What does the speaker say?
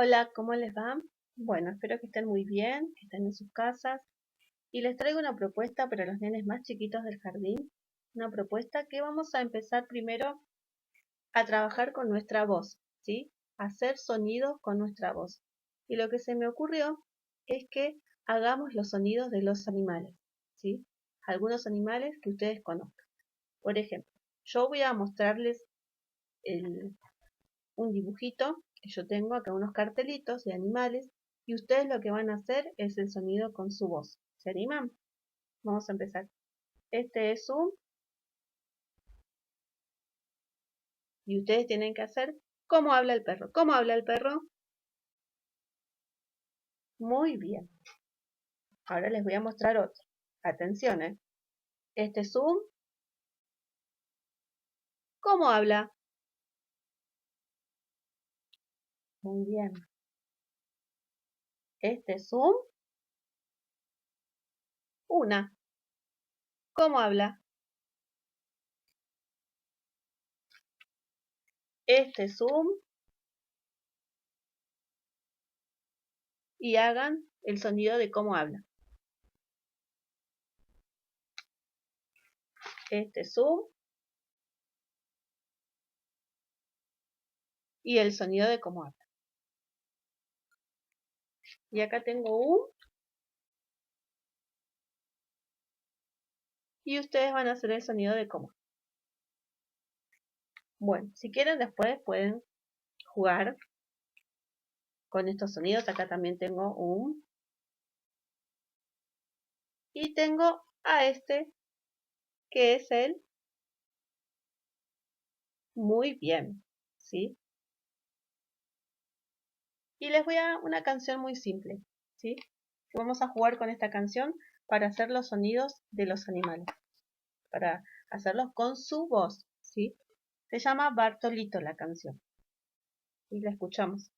Hola, ¿cómo les va? Bueno, espero que estén muy bien, que estén en sus casas. Y les traigo una propuesta para los nenes más chiquitos del jardín. Una propuesta que vamos a empezar primero a trabajar con nuestra voz, ¿sí? Hacer sonidos con nuestra voz. Y lo que se me ocurrió es que hagamos los sonidos de los animales, ¿sí? Algunos animales que ustedes conozcan. Por ejemplo, yo voy a mostrarles un dibujito que yo tengo acá, unos cartelitos de animales, y ustedes lo que van a hacer es el sonido con su voz. ¿Se animan? Vamos a empezar. Este es un, y ustedes tienen que hacer cómo habla el perro. ¿Cómo habla el perro? Muy bien. Ahora les voy a mostrar otro. Atención, ¿eh? Este es un, ¿cómo habla? Muy bien. Este es un, una. ¿Cómo habla? Este es un, y hagan el sonido de cómo habla. Este es un, y el sonido de cómo habla. Y acá tengo un, y ustedes van a hacer el sonido de cómo. Bueno, si quieren después pueden jugar con estos sonidos. Acá también tengo un, y tengo a este que es el muy bien, ¿sí? Y les voy a dar una canción muy simple, ¿sí? Vamos a jugar con esta canción para hacer los sonidos de los animales, para hacerlos con su voz, ¿sí? Se llama Bartolito la canción. Y la escuchamos.